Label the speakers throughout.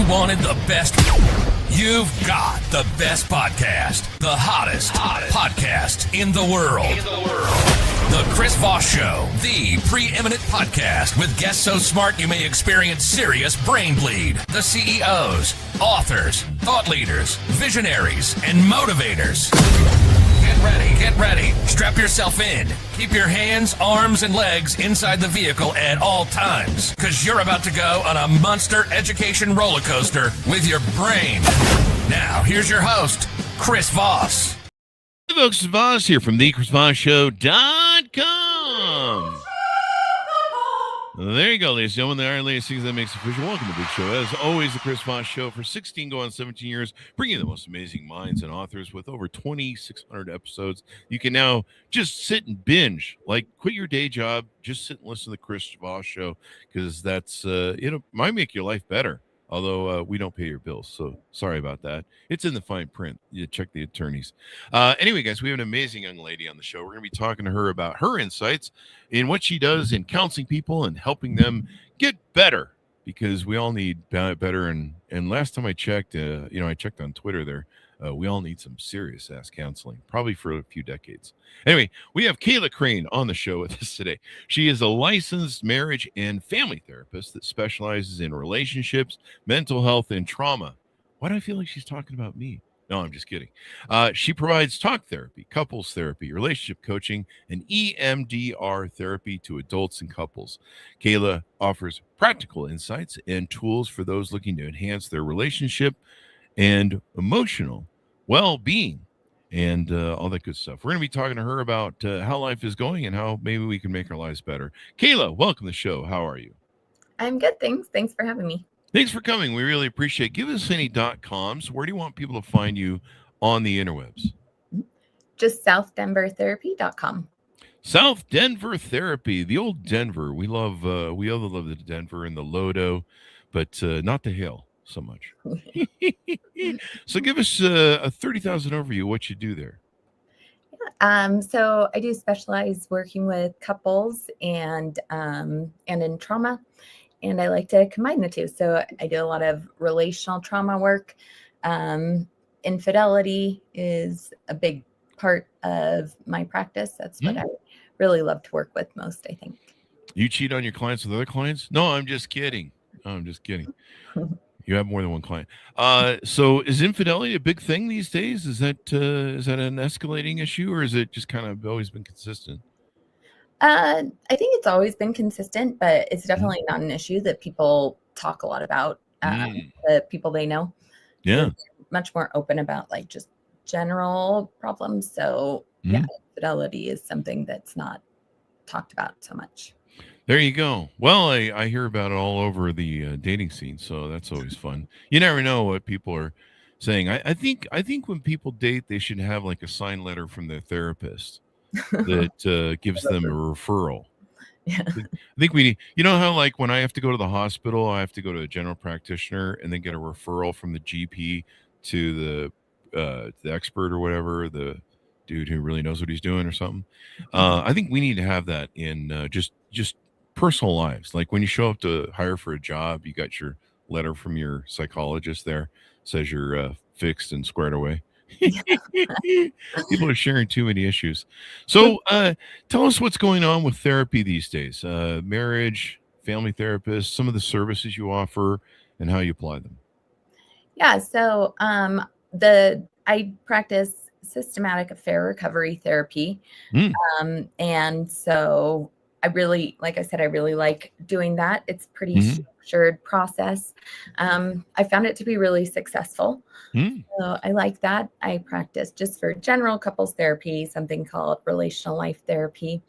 Speaker 1: you wanted the best, you've got the best podcast, the hottest podcast in the world. The Chris Voss Show, the preeminent podcast with guests so smart you may experience serious brain bleed. The CEOs, authors, thought leaders, visionaries, and motivators. Get ready. Strap yourself in. Keep your hands, arms, and legs inside the vehicle at all times, because you're about to go on a monster education roller coaster with your brain. Now, here's your host, Chris Voss.
Speaker 2: Hey folks, Chris Voss here from thechrisvossshow.com. There you go, ladies and gentlemen. The Iron Lady sings that makes official. Welcome to the big show. As always, the Chris Voss Show for 16 going on 17 years, bringing you the most amazing minds and authors with over 2,600 episodes. You can now just sit and binge, like quit your day job, just sit and listen to the Chris Voss Show, because that's it might make your life better. Although we don't pay your bills, so sorry about that. It's in the fine print. You check the attorneys. Anyway, guys, we have an amazing young lady on the show. We're going to be talking to her about her insights in what she does in counseling people and helping them get better, because we all need better. And last time I checked, I checked on Twitter there. We all need some serious ass counseling, probably for a few decades. Anyway, we have Kayla Crane on the show with us today. She is a licensed marriage and family therapist that specializes in relationships, mental health, and trauma. Why do I feel like she's talking about me? No, I'm just kidding. She provides talk therapy, couples therapy, relationship coaching, and EMDR therapy to adults and couples. Kayla offers practical insights and tools for those looking to enhance their relationship and emotional well-being and all that good stuff. We're going to be talking to her about how life is going and how maybe we can make our lives better. Kayla, welcome to the show. How are you?
Speaker 3: I'm good, thanks. Thanks for having me.
Speaker 2: Thanks for coming. We really appreciate it. Give us any .coms. Where do you want people to find you on the interwebs?
Speaker 3: Just southdenvertherapy.com.
Speaker 2: South Denver Therapy, the old Denver. We all love the Denver and the Lodo, but not the Hill so much. So give us a 30,000 overview what you do there.
Speaker 3: So I do specialize working with couples and in trauma, and I like to combine the two. So I do a lot of relational trauma work. Infidelity is a big part of my practice. That's what I really love to work with most, I think.
Speaker 2: You cheat on your clients with other clients? No, I'm just kidding. You have more than one client. So is infidelity a big thing these days? Is that an escalating issue, or is it just kind of always been consistent?
Speaker 3: I think it's always been consistent, but it's definitely not an issue that people talk a lot about, the people they know.
Speaker 2: Yeah.
Speaker 3: They're much more open about like just general problems. So yeah, infidelity is something that's not talked about so much.
Speaker 2: There you go. Well, I hear about it all over the dating scene, so that's always fun. You never know what people are saying. I think when people date, they should have like a signed letter from their therapist that gives them a referral.
Speaker 3: Yeah.
Speaker 2: I think we need, how like when I have to go to the hospital, I have to go to a general practitioner and then get a referral from the GP to the expert or whatever, the dude who really knows what he's doing or something. I think we need to have that in just personal lives. Like when you show up to hire for a job, you got your letter from your psychologist there, says you're fixed and squared away. People are sharing too many issues. So tell us what's going on with therapy these days. Marriage, family therapist, some of the services you offer and how you apply them.
Speaker 3: Yeah. So I practice systematic affair recovery therapy. And so I really like doing that. It's pretty structured process. I found it to be really successful. So I like that. I practice just for general couples therapy, something called relational life therapy,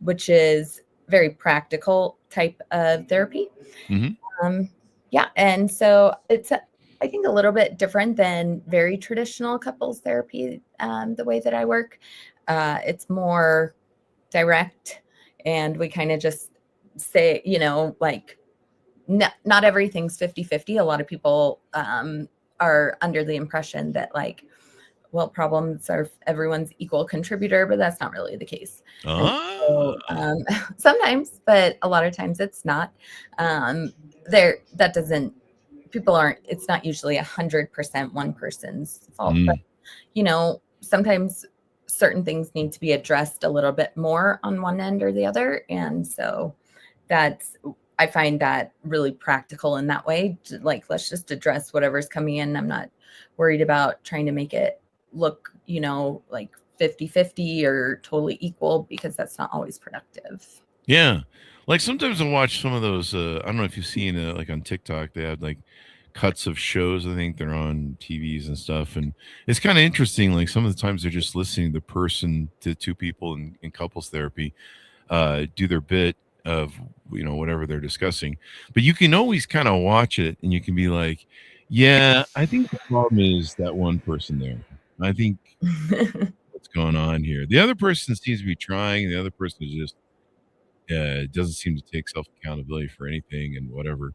Speaker 3: which is very practical type of therapy. And so it's I think a little bit different than very traditional couples therapy, the way that I work. It's more direct, and we kind of just say, like not everything's 50-50. A lot of people are under the impression that like, well, problems are everyone's equal contributor, but that's not really the case. So, sometimes, but a lot of times it's not. That doesn't people aren't, it's not usually 100% one person's fault,
Speaker 2: Mm.
Speaker 3: but sometimes certain things need to be addressed a little bit more on one end or the other. And so I find that really practical in that way. Like, let's just address whatever's coming in. I'm not worried about trying to make it look, like 50-50 or totally equal, because that's not always productive.
Speaker 2: Yeah. Like sometimes I watch some of those, I don't know if you've seen like on TikTok, they have like cuts of shows. I think they're on TVs and stuff. And it's kind of interesting. Like some of the times they're just listening to the person, to two people in couples therapy, do their bit of, whatever they're discussing. But you can always kind of watch it and you can be like, yeah, I think the problem is that one person there. I think what's going on here. The other person seems to be trying. The other person is just doesn't seem to take self accountability for anything and whatever.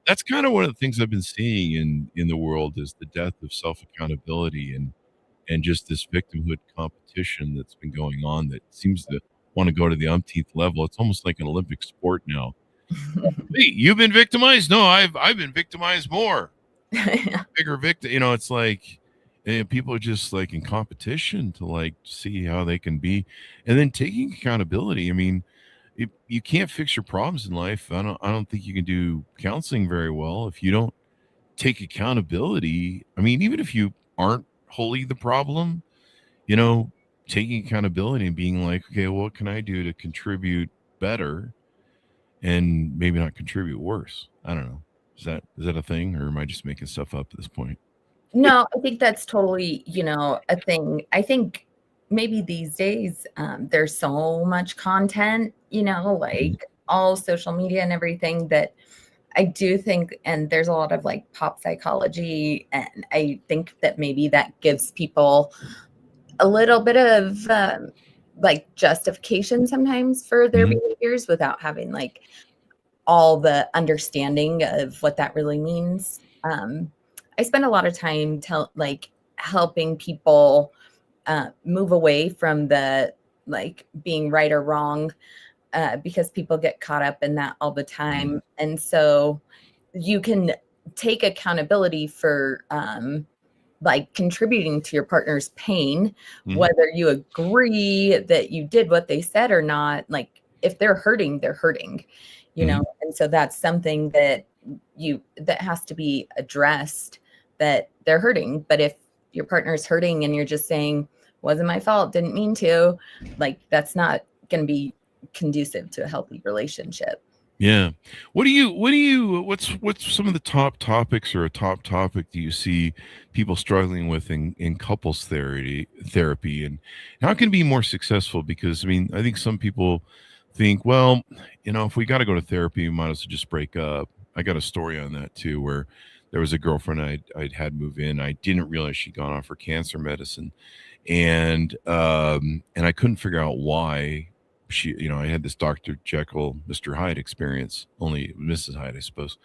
Speaker 2: That's kind of one of the things I've been seeing in the world is the death of self accountability and just this victimhood competition that's been going on that seems to want to go to the umpteenth level. It's almost like an Olympic sport now. Hey, you've been victimized? No, I've been victimized more. Bigger victim. It's like people are just like in competition to like see how they can be, and then taking accountability. I mean, you can't fix your problems in life. I don't think you can do counseling very well if you don't take accountability. I mean, even if you aren't wholly the problem, taking accountability and being like, okay, what can I do to contribute better and maybe not contribute worse? I don't know. Is that a thing, or am I just making stuff up at this point?
Speaker 3: No, I think that's totally, a thing. I think maybe these days there's so much content, like all social media and everything, that I do think, and there's a lot of like pop psychology, and I think that maybe that gives people a little bit of like justification sometimes for their behaviors without having like all the understanding of what that really means. I spend a lot of time helping people move away from the like being right or wrong, because people get caught up in that all the time. And so you can take accountability for like contributing to your partner's pain, whether you agree that you did what they said or not. Like if they're hurting, they're hurting, and so that's something that has to be addressed, that they're hurting. But if your partner's hurting and you're just saying, wasn't my fault, didn't mean to, like, that's not going to be conducive to a healthy relationship.
Speaker 2: Yeah. What's some of the top topics, or a top topic do you see people struggling with in couples therapy, and how can it be more successful? Because I mean, I think some people think, well, if we got to go to therapy, we might as well just break up. I got a story on that too, where there was a girlfriend I'd had move in. I didn't realize she'd gone off for cancer medicine, and I couldn't figure out why. I had this Dr. Jekyll, Mr. Hyde experience, only Mrs. Hyde, I suppose.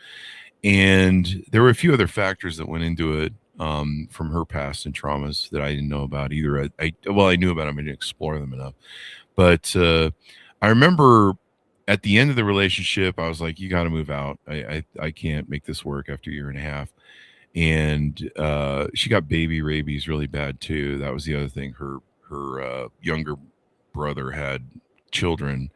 Speaker 2: And there were a few other factors that went into it from her past and traumas that I didn't know about either. I knew about them, I didn't explore them enough. But I remember at the end of the relationship, I was like, you got to move out. I can't make this work after a year and a half. And she got baby rabies really bad too. That was the other thing. Her younger brother had children,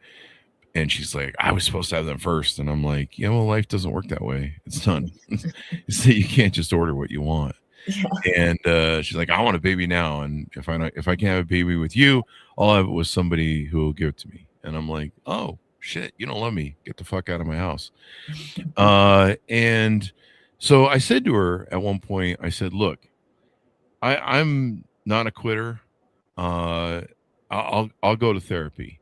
Speaker 2: and she's like, I was supposed to have them first. And I'm like, yeah, well, life doesn't work that way. It's not. It's that you can't just order what you want. Yeah. And she's like, I want a baby now, and if I can't have a baby with you, I'll have it with somebody who will give it to me. And I'm like, oh shit, you don't love me, get the fuck out of my house. And so I said to her at one point, I said, look, I'm not a quitter. I'll go to therapy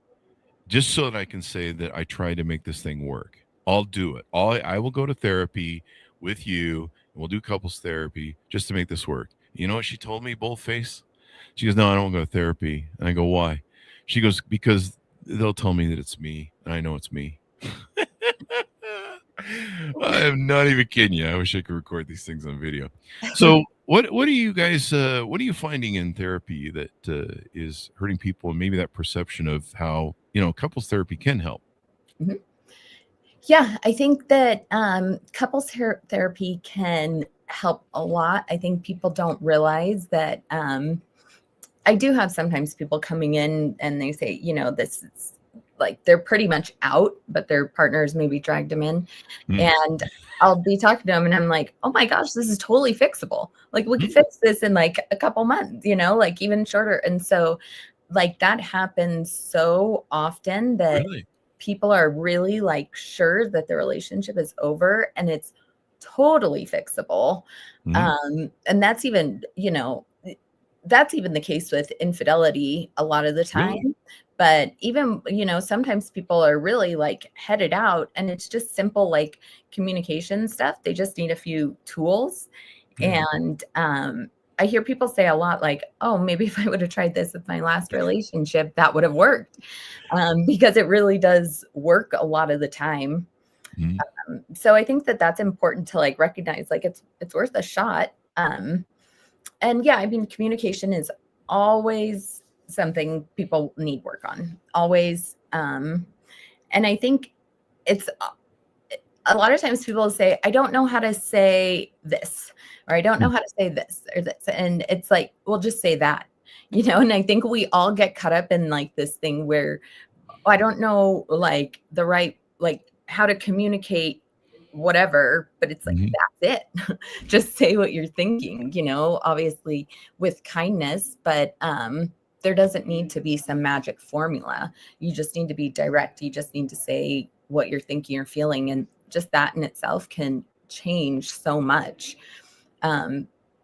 Speaker 2: just so that I can say that I tried to make this thing work. I'll do it. I will go to therapy with you, and we'll do couples therapy just to make this work. You know what she told me, bold-faced? She goes, no, I don't go to therapy. And I go, why? She goes, because they'll tell me that it's me, and I know it's me. I am not even kidding you. I wish I could record these things on video. So what are you guys, what are you finding in therapy that is hurting people, and maybe that perception of how, couples therapy can help?
Speaker 3: Yeah, I think that couples therapy can help a lot. I think people don't realize that. I do have sometimes people coming in and they say, this is like they're pretty much out, but their partners maybe dragged them in.
Speaker 2: Mm.
Speaker 3: And I'll be talking to them and I'm like, oh my gosh, this is totally fixable. Like we could fix this in like a couple months, like even shorter. And so like that happens so often that
Speaker 2: Really?
Speaker 3: people are really like sure that the relationship is over and it's totally fixable. And that's even, that's even the case with infidelity a lot of the time.
Speaker 2: Really?
Speaker 3: But even, sometimes people are really like headed out and it's just simple like communication stuff. They just need a few tools.
Speaker 2: Yeah.
Speaker 3: And I hear people say a lot like, oh, maybe if I would have tried this with my last relationship, that would have worked. Because it really does work a lot of the time.
Speaker 2: Mhm.
Speaker 3: So I think that that's important to like recognize, like it's worth a shot. And yeah, I mean, communication is always something people need work on, always. And I think it's a lot of times people say, I don't know how to say this, or I don't know how to say this or this. And it's like, well, just say that, and I think we all get caught up in like this thing where I don't know, like the right, like how to communicate whatever, but it's like, that's it. Just say what you're thinking, obviously with kindness, but there doesn't need to be some magic formula. You just need to be direct. You just need to say what you're thinking or feeling. And just that in itself can change so much.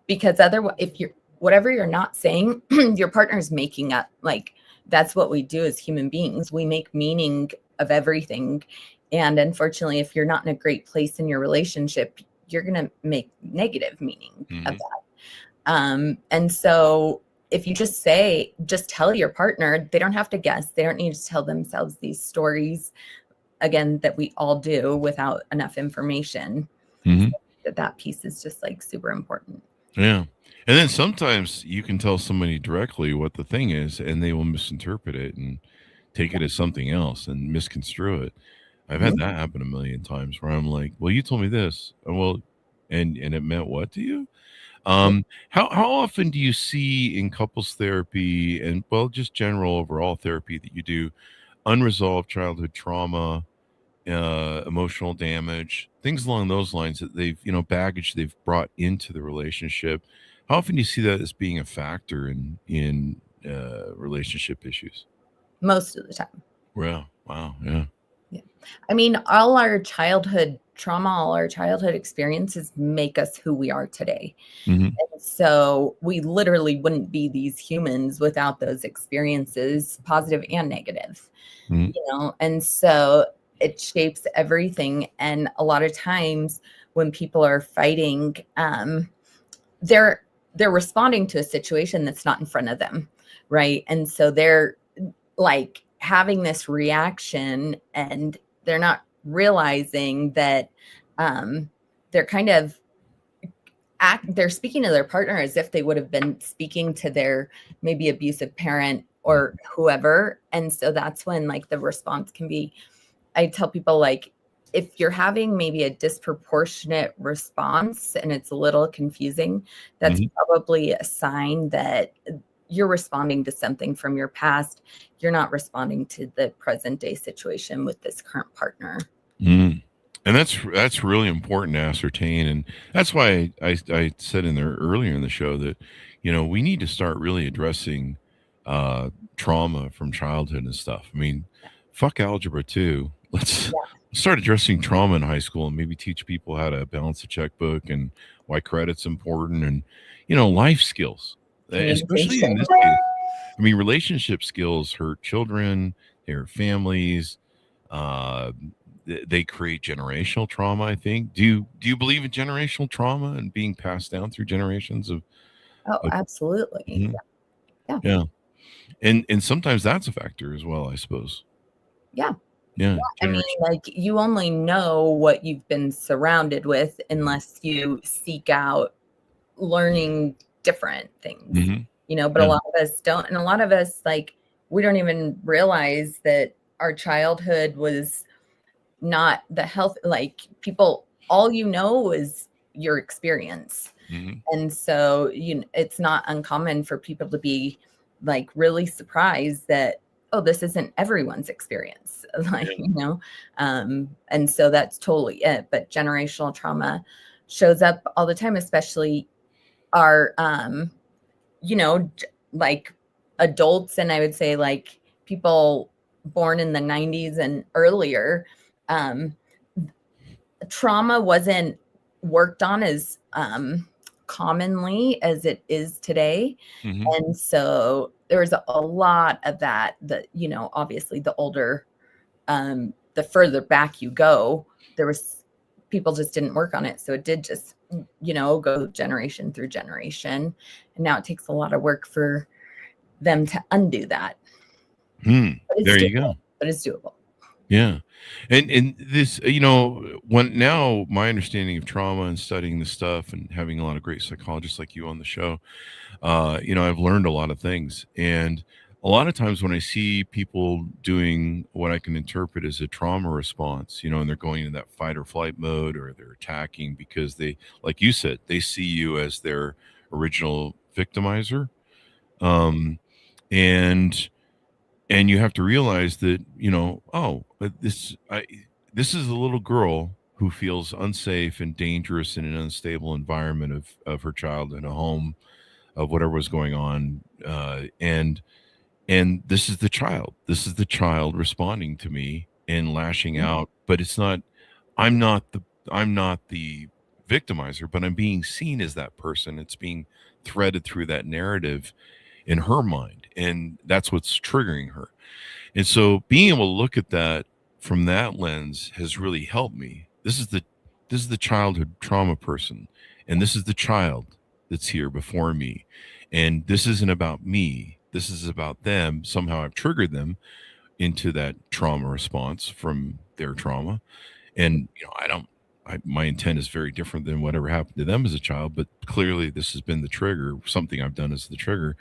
Speaker 3: Because otherwise, if you're, whatever you're not saying, your partner's making up. Like that's what we do as human beings. We make meaning of everything. And unfortunately, if you're not in a great place in your relationship, you're going to make negative meaning of that. And so if you just tell your partner, they don't have to guess. They don't need to tell themselves these stories, again, that we all do without enough information. So that piece is just like super important.
Speaker 2: Yeah. And then sometimes you can tell somebody directly what the thing is and they will misinterpret it and take it as something else and misconstrue it. I've had that happen a million times where I'm like, well, you told me this. Well, and it meant what to you? How often do you see in couples therapy and well, just general overall therapy that you do unresolved childhood trauma, emotional damage, things along those lines that they've, baggage they've brought into the relationship? How often do you see that as being a factor in relationship issues?
Speaker 3: Most of the time.
Speaker 2: Wow. Yeah.
Speaker 3: Yeah. I mean, all our childhood trauma, all our childhood experiences make us who we are today. And so we literally wouldn't be these humans without those experiences, positive and negative, and so it shapes everything. And a lot of times when people are fighting, they're responding to a situation that's not in front of them. Right. And so they're like having this reaction and they're not realizing that they're kind of they're speaking to their partner as if they would have been speaking to their maybe abusive parent or whoever. And so that's when like the response can be, I tell people like, if you're having maybe a disproportionate response and it's a little confusing, that's probably a sign that you're responding to something from your past. You're not responding to the present day situation with this current partner.
Speaker 2: And that's really important to ascertain. And that's why I said in there earlier in the show that, we need to start really addressing trauma from childhood and stuff. I mean, fuck algebra too. Let's start addressing trauma in high school and maybe teach people how to balance a checkbook and why credit's important and, life skills. Especially in this case, I mean, relationship skills hurt children, they hurt families, they create generational trauma. I think. Do you believe in generational trauma and being passed down through generations of?
Speaker 3: Oh, absolutely.
Speaker 2: Yeah, and sometimes that's a factor as well, I suppose.
Speaker 3: Yeah.
Speaker 2: Yeah.
Speaker 3: I mean, like you only know what you've been surrounded with unless you seek out learning different things, but a lot of us don't. And a lot of us, like, we don't even realize that our childhood was not the health, like people, all you know is your experience.
Speaker 2: Mm-hmm.
Speaker 3: And so, it's not uncommon for people to be like really surprised that, oh, this isn't everyone's experience. Like, and so that's totally it. But generational trauma shows up all the time, especially our, like adults. And I would say like people born in the 90s and earlier, trauma wasn't worked on as commonly as it is today.
Speaker 2: Mm-hmm.
Speaker 3: And so there was a lot of that, obviously the older, the further back you go, there was people just didn't work on it. So it did just, go generation through generation. And now it takes a lot of work for them to undo that.
Speaker 2: There you go.
Speaker 3: But it's doable.
Speaker 2: Yeah. And this, now my understanding of trauma and studying this stuff and having a lot of great psychologists like you on the show, I've learned a lot of things. And a lot of times when I see people doing what I can interpret as a trauma response, and they're going into that fight or flight mode, or they're attacking because they, like you said, they see you as their original victimizer. And you have to realize that, this is a little girl who feels unsafe and dangerous in an unstable environment of her child in a home of whatever was going on. And this is the child. This is the child responding to me and lashing out. But I'm not the victimizer, but I'm being seen as that person. It's being threaded through that narrative in her mind, and that's what's triggering her. And so being able to look at that from that lens has really helped me. This is the childhood trauma person, and this is the child that's here before me, and this isn't about me. This is about them. Somehow I've triggered them into that trauma response from their trauma, and my intent is very different than whatever happened to them as a child, but clearly this has been the trigger. Something I've done is the trigger.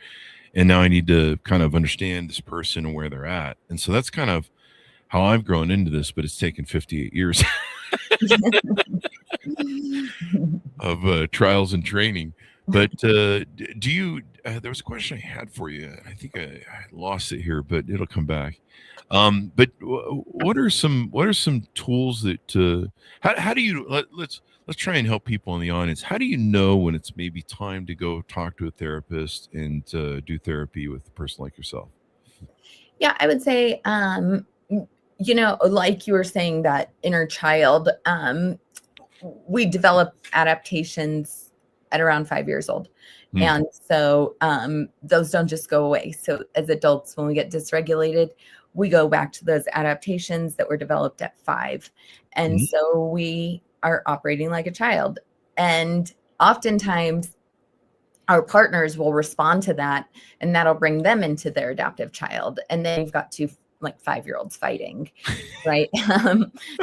Speaker 2: And now I need to kind of understand this person and where they're at. And so that's kind of how I've grown into this, but it's taken 58 years of trials and training. But do you, there was a question I had for you. I think I lost it here, but it'll come back. But what are some tools that, how do you, let's try and help people in the audience. How do you know when it's maybe time to go talk to a therapist and do therapy with a person like yourself?
Speaker 3: Yeah, I would say, like you were saying, that inner child, we develop adaptations at around 5 years old. And so those don't just go away. So as adults, when we get dysregulated, we go back to those adaptations that were developed at 5. And so we are operating like a child. And oftentimes our partners will respond to that, and that'll bring them into their adaptive child. And then you've got two 5-year-olds fighting, right?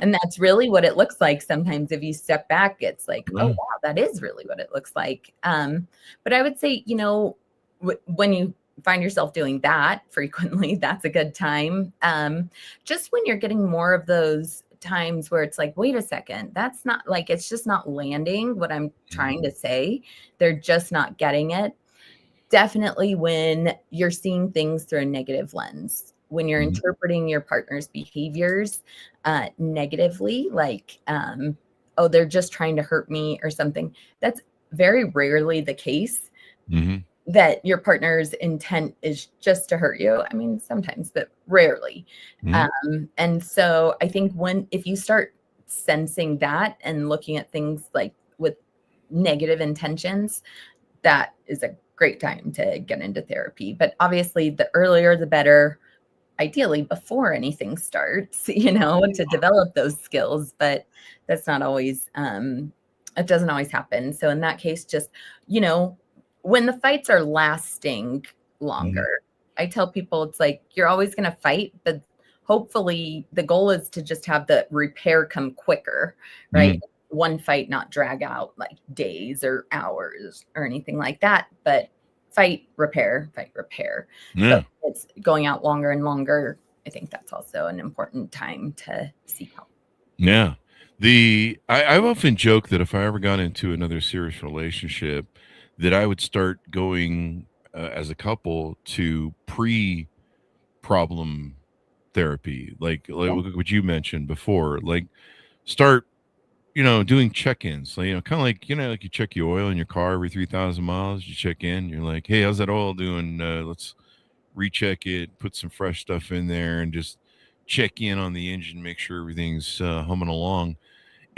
Speaker 3: And that's really what it looks like. Sometimes if you step back, it's like, oh, wow, that is really what it looks like. But I would say, when you find yourself doing that frequently, that's a good time. Just when you're getting more of those times where it's like, wait a second, that's not like, it's just not landing what I'm trying to say. They're just not getting it. Definitely when you're seeing things through a negative lens, when you're interpreting your partner's behaviors negatively, like, oh, they're just trying to hurt me or something. That's very rarely the case. That your partner's intent is just to hurt you. I mean, sometimes, but rarely. And so I think if you start sensing that and looking at things like with negative intentions, that is a great time to get into therapy. But obviously the earlier, the better, ideally before anything starts, to develop those skills, but that's not always, it doesn't always happen. So in that case, just, when the fights are lasting longer, I tell people it's like, you're always going to fight, but hopefully the goal is to just have the repair come quicker, right? One fight not drag out like days or hours or anything like that, but fight, repair.
Speaker 2: Yeah.
Speaker 3: So it's going out longer and longer. I think that's also an important time to seek help.
Speaker 2: Yeah. I've often joked that if I ever got into another serious relationship, that I would start going as a couple to pre-problem therapy, like
Speaker 3: Yeah.
Speaker 2: what you mentioned before, like start doing check-ins, like, kind of like like you check your oil in your car every 3,000 miles. You check in, you're like, hey, how's that oil doing? Let's recheck it, put some fresh stuff in there, and just check in on the engine, make sure everything's humming along.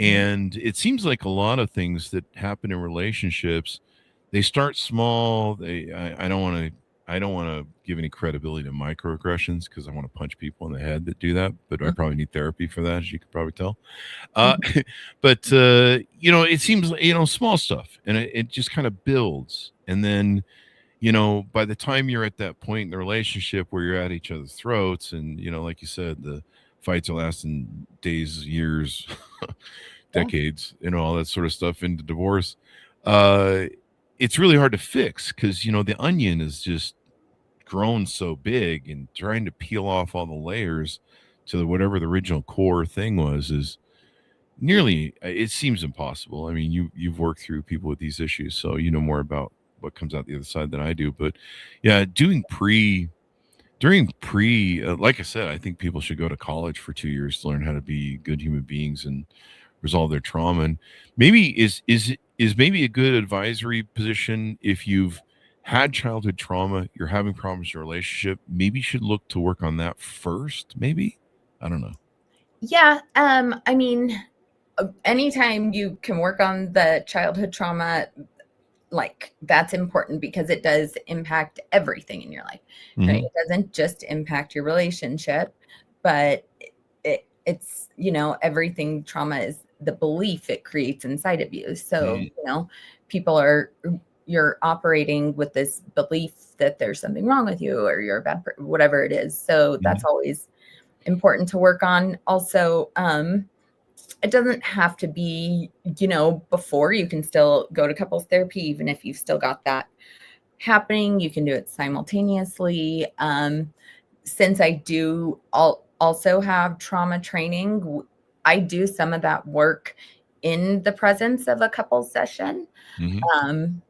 Speaker 3: Mhm.
Speaker 2: And it seems like a lot of things that happen in relationships, they start small. I don't want to give any credibility to microaggressions because I want to punch people in the head that do that. But I probably need therapy for that, as you could probably tell. Uh,
Speaker 3: Mhm.
Speaker 2: but it seems like, small stuff, and it just kind of builds, and then by the time you're at that point in the relationship where you're at each other's throats, and like you said, the fights are lasting days, years,
Speaker 3: Yeah.
Speaker 2: decades, all that sort of stuff into divorce. uh it's really hard to fix because the onion is just grown so big, and trying to peel off all the layers to whatever the original core thing was is nearly, it seems impossible. I mean, you've worked through people with these issues, so you know more about what comes out the other side than I do. But yeah, during pre like I said, I think people should go to college for 2 years to learn how to be good human beings and resolve their trauma. And maybe is maybe a good advisory position if you've had childhood trauma, you're having problems in your relationship, maybe you should look to work on that first. Maybe, I don't know.
Speaker 3: Yeah. I mean, anytime you can work on the childhood trauma, like that's important because it does impact everything in your life, right?
Speaker 2: Hmm.
Speaker 3: It doesn't just impact your relationship, but it's everything. Trauma is the belief it creates inside of you. So people you're operating with this belief that there's something wrong with you or you're a bad whatever it is. So that's always important to work on. Also, it doesn't have to be, before. You can still go to couples therapy, even if you've still got that happening. You can do it simultaneously. Since I do also have trauma training, I do some of that work in the presence of a couples session.
Speaker 2: Hmm.
Speaker 3: Um,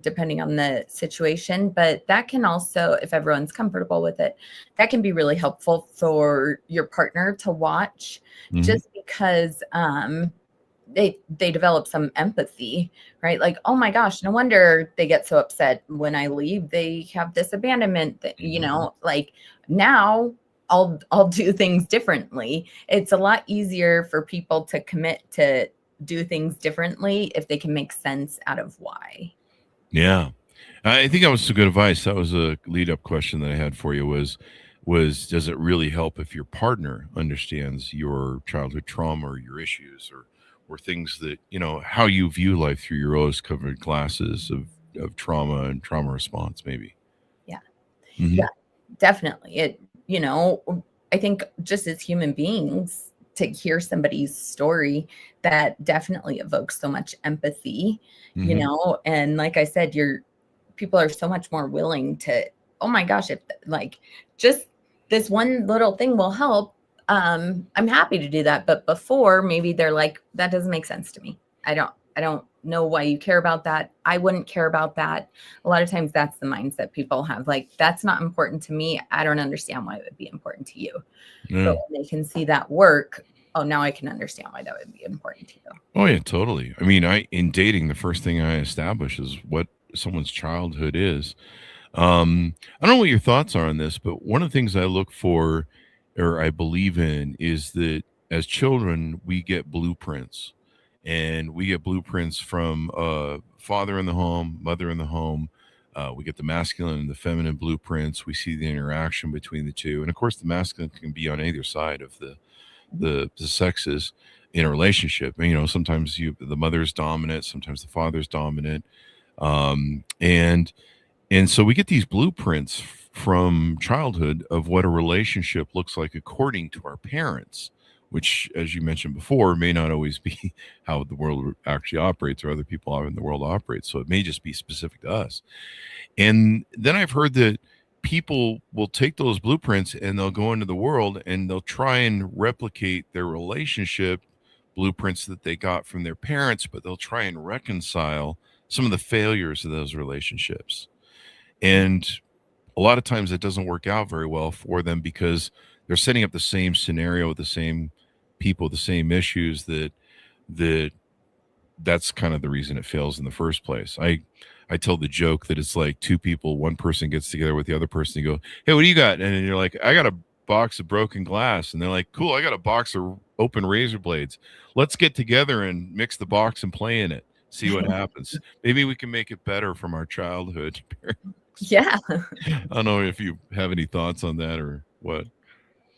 Speaker 3: depending on the situation, but that can also, if everyone's comfortable with it, that can be really helpful for your partner to watch,
Speaker 2: Hmm.
Speaker 3: just because they develop some empathy, right? Like, oh my gosh, no wonder they get so upset when I leave. They have this abandonment that, like now I'll do things differently. It's a lot easier for people to commit to do things differently if they can make sense out of why.
Speaker 2: Yeah, I think that was some good advice. That was a lead up question that I had for you was does it really help if your partner understands your childhood trauma or your issues or things that, how you view life through your rose covered glasses of trauma and trauma response, maybe.
Speaker 3: Yeah.
Speaker 2: Hmm.
Speaker 3: Yeah, definitely. I think just as human beings, to hear somebody's story, that definitely evokes so much empathy,
Speaker 2: Hmm.
Speaker 3: and like I said, people are so much more willing to, oh my gosh, if like just this one little thing will help, I'm happy to do that. But before, maybe they're like, that doesn't make sense to me. I don't know why you care about that. I wouldn't care about that. A lot of times that's the mindset people have. Like, that's not important to me. I don't understand why it would be important to you.
Speaker 2: Yeah.
Speaker 3: But when they can see that work, oh, now I can understand why that would be important to you.
Speaker 2: Oh yeah, totally. I mean, in dating, the first thing I establish is what someone's childhood is. I don't know what your thoughts are on this, but one of the things I look for or I believe in is that as children, we get blueprints, and we get blueprints from father in the home, mother in the home. We get the masculine and the feminine blueprints. We see the interaction between the two. And of course, the masculine can be on either side of the sexes in a relationship. And, sometimes the mother's dominant, sometimes the father's dominant. And so we get these blueprints from childhood of what a relationship looks like according to our parents, which, as you mentioned before, may not always be how the world actually operates or other people out in the world operate. So it may just be specific to us. And then I've heard that people will take those blueprints and they'll go into the world and they'll try and replicate their relationship blueprints that they got from their parents, but they'll try and reconcile some of the failures of those relationships. And a lot of times it doesn't work out very well for them because they're setting up the same scenario with the same people, the same issues that's kind of the reason it fails in the first place. I tell the joke that it's like two people, one person gets together with the other person, you go, hey, what do you got? And you're like, I got a box of broken glass. And they're like, cool, I got a box of open razor blades. Let's get together and mix the box and play in it. See what happens. Maybe we can make it better from our childhood.
Speaker 3: Yeah.
Speaker 2: I don't know if you have any thoughts on that or what.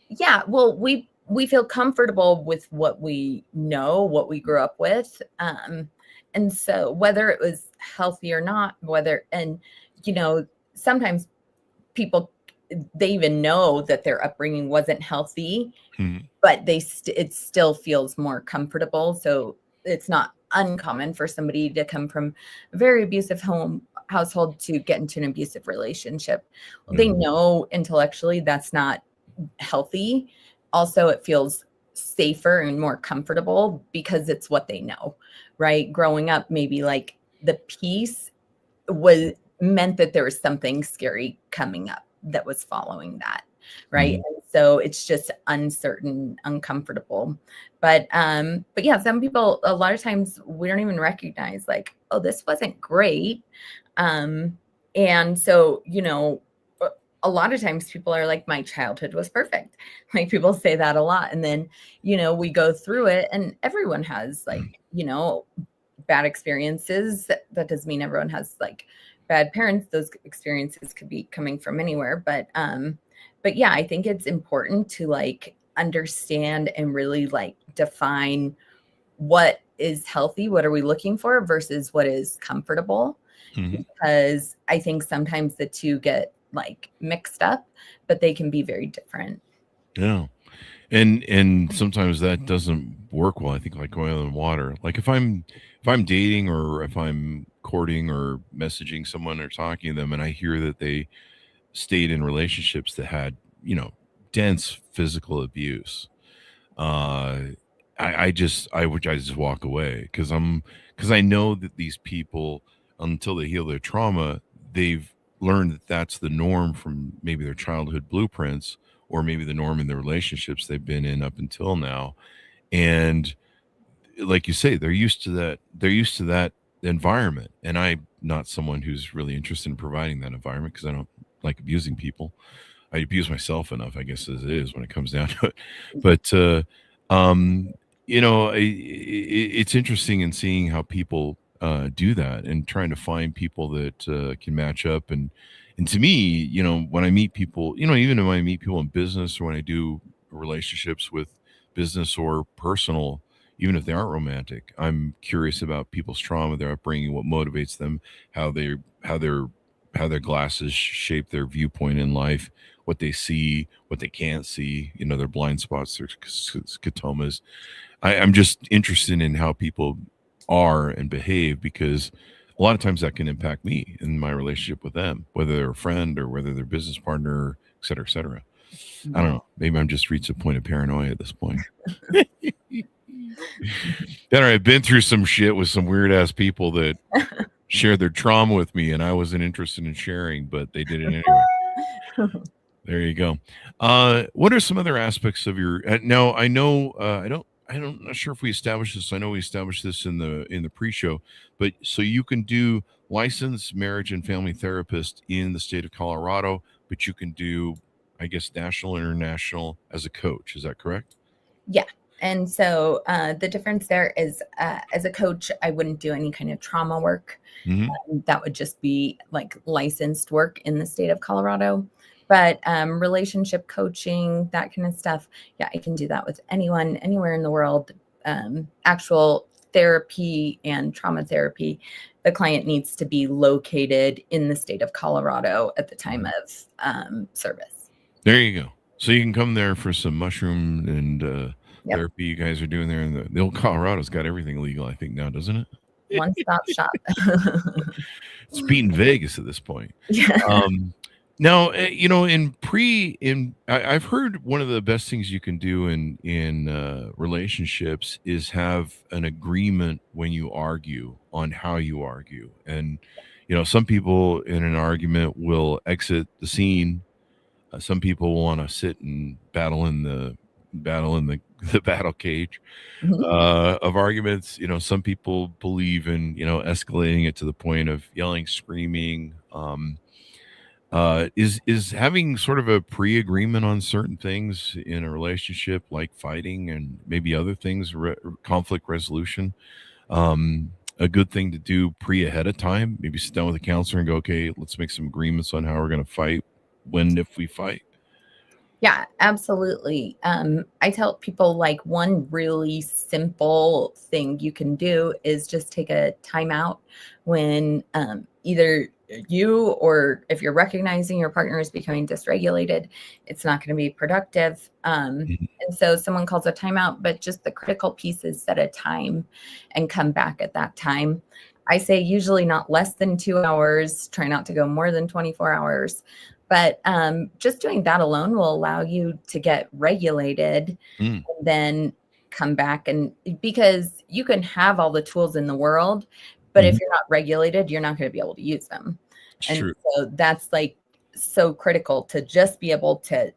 Speaker 3: Yeah. Well, we feel comfortable with what we know, what we grew up with. And so whether it was healthy or not, sometimes people, they even know that their upbringing wasn't healthy, but it still feels more comfortable. So it's not uncommon for somebody to come from a very abusive household to get into an abusive relationship. They know intellectually that's not healthy. Also, it feels safer and more comfortable because it's what they know, right? Growing up, maybe like the peace meant that there was something scary coming up that was following that, right? And so it's just uncertain, uncomfortable. But yeah, some people, a lot of times we don't even recognize like, oh, this wasn't great. And so, a lot of times people are like, my childhood was perfect. Like people say that a lot. And then, we go through it and everyone has like, bad experiences. That doesn't mean everyone has like bad parents. Those experiences could be coming from anywhere. But yeah, I think it's important to like understand and really like define what is healthy. What are we looking for versus what is comfortable? Because I think sometimes the two get like mixed up, but they can be very different.
Speaker 2: Yeah. And sometimes that doesn't work well. I think like oil and water. Like if I'm dating or if I'm courting or messaging someone or talking to them and I hear that they stayed in relationships that had, dense physical abuse, I just walk away because I know that these people, until they heal their trauma, they've learned that that's the norm from maybe their childhood blueprints or maybe the norm in the relationships they've been in up until now. And like you say, they're used to that environment. And I'm not someone who's really interested in providing that environment because I don't like abusing people. I abuse myself enough, I guess, as it is when it comes down to it. But, it's interesting in seeing how people do that and trying to find people that can match up. And to me, when I meet people, even when I meet people in business or when I do relationships with business or personal, even if they aren't romantic, I'm curious about people's trauma, their upbringing, what motivates them, how their glasses shape their viewpoint in life, what they see, what they can't see, their blind spots, their scotomas. I'm just interested in how people are and behave because a lot of times that can impact me in my relationship with them, whether they're a friend or whether they're a business partner, et cetera, et cetera. I don't know. Maybe I'm just reached a point of paranoia at this point. I've been through some shit with some weird ass people that shared their trauma with me and I wasn't interested in sharing, but they did it anyway. There you go. What are some other aspects of your, now I know, I'm not sure if we established this. I know we established this in the pre-show, but so you can do licensed marriage and family therapist in the state of Colorado, but you can do, I guess, national, international as a coach. Is that correct?
Speaker 3: Yeah. And so the difference there is as a coach, I wouldn't do any kind of trauma work. That would just be like licensed work in the state of Colorado. But relationship coaching, that kind of stuff, yeah, I can do that with anyone, anywhere in the world. Actual therapy and trauma therapy, the client needs to be located in the state of Colorado at the time of service.
Speaker 2: There you go. So you can come there for some mushroom and therapy you guys are doing there. And the old Colorado's got everything legal, I think, now, doesn't it?
Speaker 3: One-stop shop.
Speaker 2: It's beating Vegas at this point.
Speaker 3: Yeah.
Speaker 2: Now, I've heard one of the best things you can do in relationships is have an agreement when you argue on how you argue. And some people in an argument will exit the scene. Some people want to sit and battle in the the battle cage
Speaker 3: Mhm.
Speaker 2: of arguments. Some people believe in escalating it to the point of yelling, screaming. Is having sort of a pre-agreement on certain things in a relationship, like fighting and maybe other things, conflict resolution, a good thing to do ahead of time? Maybe sit down with a counselor and go, okay, let's make some agreements on how we're going to fight when, if we fight.
Speaker 3: Yeah, absolutely. I tell people like one really simple thing you can do is just take a timeout when either you or if you're recognizing your partner is becoming dysregulated, it's not going to be productive.
Speaker 2: Mhm.
Speaker 3: And so someone calls a timeout, but just the critical piece is set a time and come back at that time. I say usually not less than 2 hours, try not to go more than 24 hours. But just doing that alone will allow you to get regulated
Speaker 2: Mm,
Speaker 3: and then come back. And because you can have all the tools in the world, but if
Speaker 2: mhm.
Speaker 3: you're not regulated, you're not going to be able to use them.
Speaker 2: It's
Speaker 3: And
Speaker 2: true.
Speaker 3: so that's like so critical to just be able to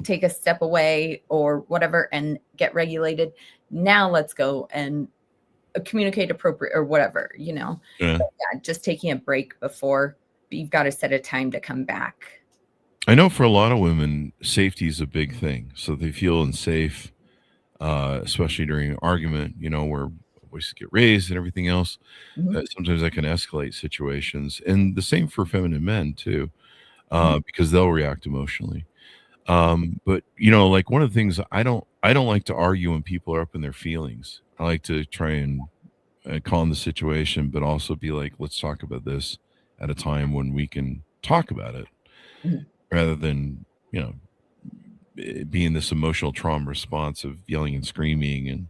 Speaker 3: take a step away or whatever and get regulated. Now let's go and communicate appropriate or whatever.
Speaker 2: Yeah.
Speaker 3: But yeah, just taking a break before, but you've got to set a time to come back.
Speaker 2: I know for a lot of women, safety is a big thing. So they feel unsafe, especially during an argument, where voices get raised and everything else.
Speaker 3: Mhm.
Speaker 2: Sometimes that can escalate situations. And the same for feminine men, too,
Speaker 3: Mhm.
Speaker 2: because they'll react emotionally. But like one of the things I don't like to argue when people are up in their feelings. I like to try and calm the situation, but also be like, let's talk about this at a time when we can talk about it
Speaker 3: Mhm.
Speaker 2: rather than, you know, being this emotional trauma response of yelling and screaming and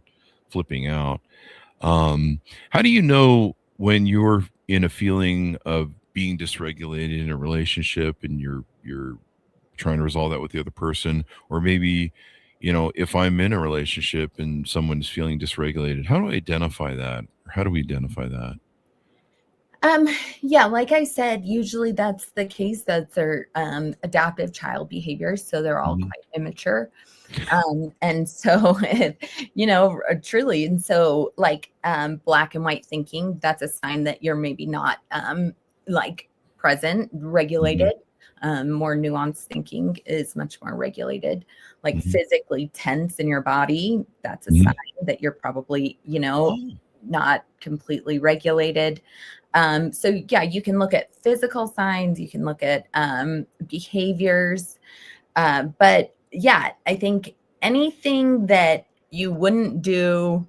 Speaker 2: flipping out. Um, how do you know when you're in a feeling of being dysregulated in a relationship and you're trying to resolve that with the other person, or maybe, if I'm in a relationship and someone is feeling dysregulated, how do I identify that? Or how do we identify that?
Speaker 3: Um, yeah, like I said, usually that's the case. That's their adaptive child behaviors. So they're all
Speaker 2: Mhm.
Speaker 3: quite immature. And so, truly. And so, like black and white thinking, that's a sign that you're maybe not like present,
Speaker 2: Mhm.
Speaker 3: regulated. More nuanced thinking is much more regulated. Like
Speaker 2: Mhm.
Speaker 3: physically tense in your body, that's a sign
Speaker 2: Mhm.
Speaker 3: that you're probably,
Speaker 2: Oh.
Speaker 3: not completely regulated. So yeah, you can look at physical signs, you can look at behaviors, but yeah, I think anything that you wouldn't do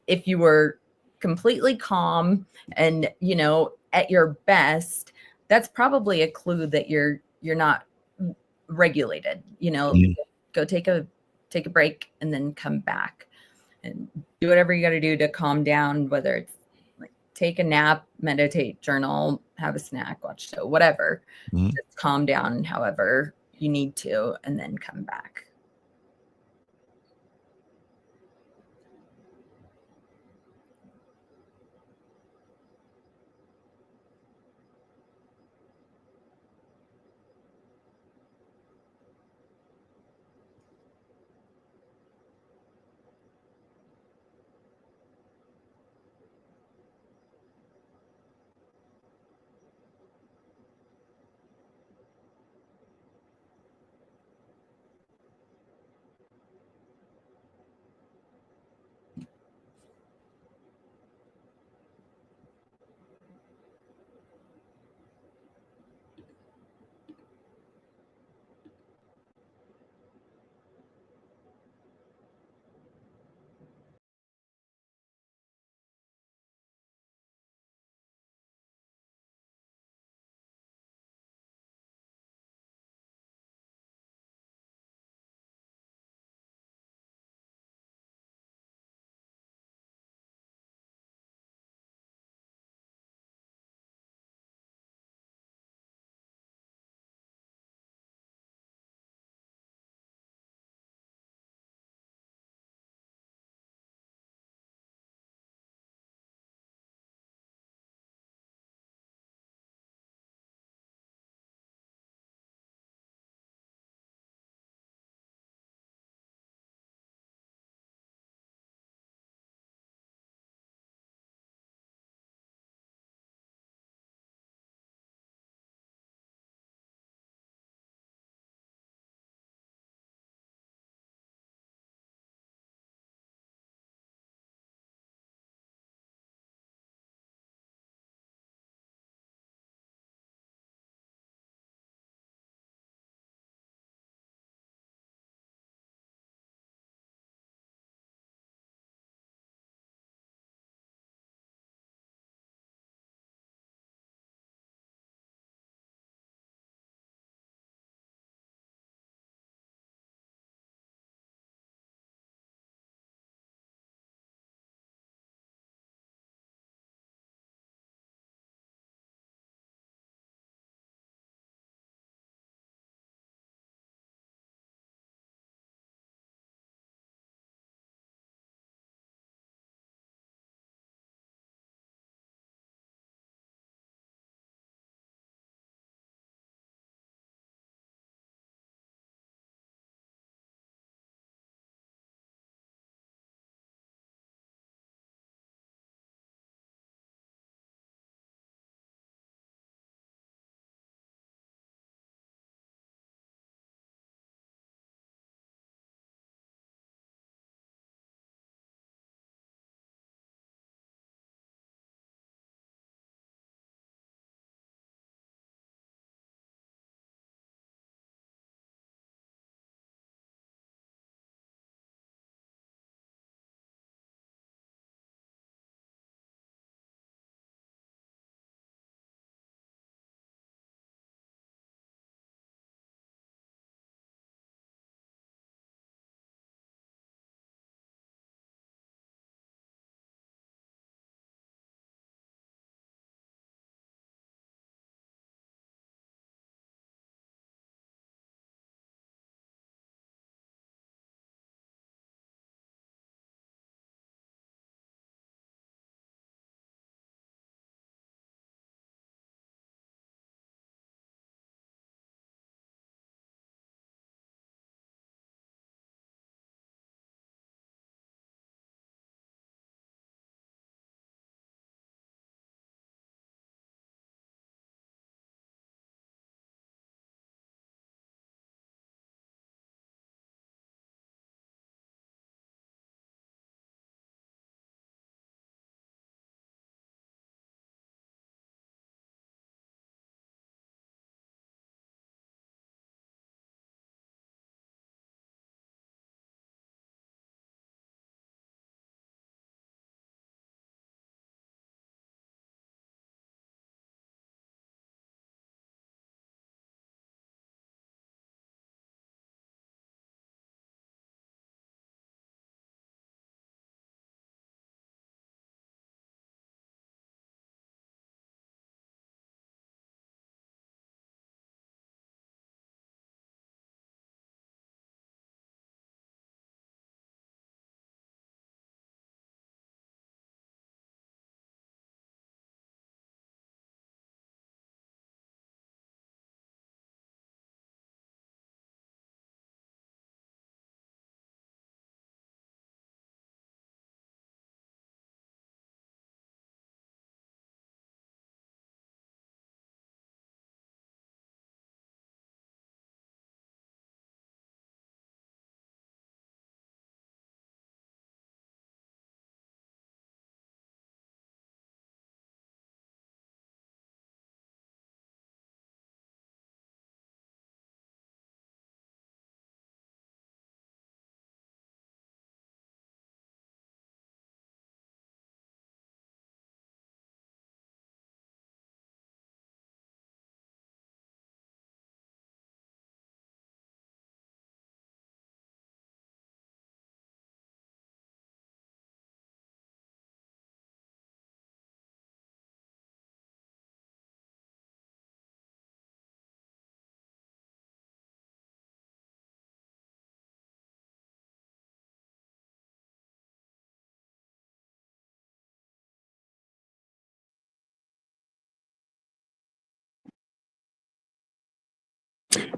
Speaker 3: if you were completely calm and at your best, that's probably a clue that you're not regulated.
Speaker 2: Mhm.
Speaker 3: Go take a break and then come back and do whatever you got to do to calm down, whether it's like take a nap, meditate, journal, have a snack, watch show, whatever.
Speaker 2: Mhm.
Speaker 3: Just calm down however you need to and then come back.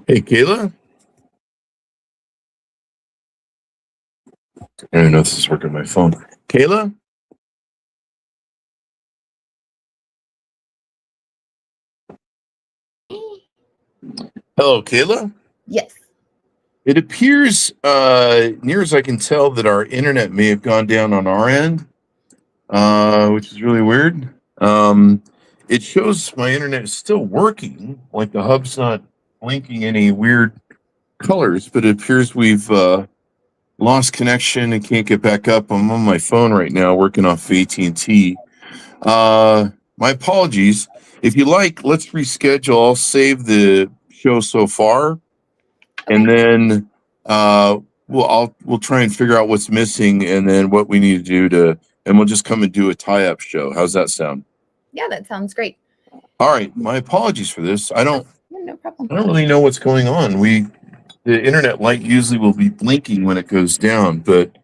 Speaker 2: Hey, Kayla? I don't know if this is working on my phone. Kayla? Hello, Kayla?
Speaker 3: Yes.
Speaker 2: It appears, near as I can tell, that our internet may have gone down on our end, which is really weird. It shows my internet is still working, like the hub's not blinking any weird colors, but it appears we've lost connection and can't get back up. I'm on my phone right now working off AT&T. My apologies. If you like, let's reschedule. I'll save the show so far, and then we'll try and figure out what's missing and then what we need to do and we'll just come and do a tie-up show. How's that sound?
Speaker 3: Yeah, that sounds great.
Speaker 2: All right. My apologies for this.
Speaker 3: No problem.
Speaker 2: I don't really know what's going on. The internet light usually will be blinking when it goes down, but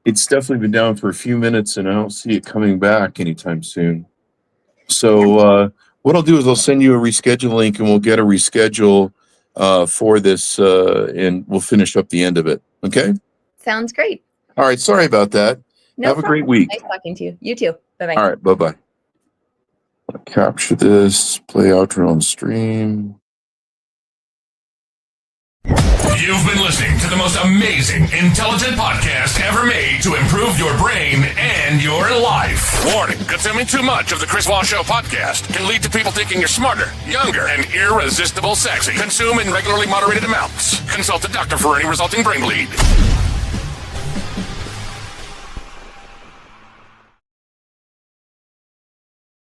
Speaker 2: it's definitely been down for a few minutes and I don't see it coming back anytime soon. So what I'll do is I'll send you a reschedule link and we'll get a reschedule for this and we'll finish up the end of it. Okay?
Speaker 3: Sounds great.
Speaker 2: All right. Sorry about that.
Speaker 3: No
Speaker 2: Have
Speaker 3: problem.
Speaker 2: a great week.
Speaker 3: Nice talking to you. You too. Bye-bye.
Speaker 2: All right. Bye-bye. I'll capture this, play outro on stream.
Speaker 1: You've been listening to the most amazing, intelligent podcast ever made to improve your brain and your life. Warning, consuming too much of the Chris Voss Show podcast can lead to people thinking you're smarter, younger, and irresistible sexy. Consume in regularly moderated amounts. Consult a doctor for any resulting brain bleed.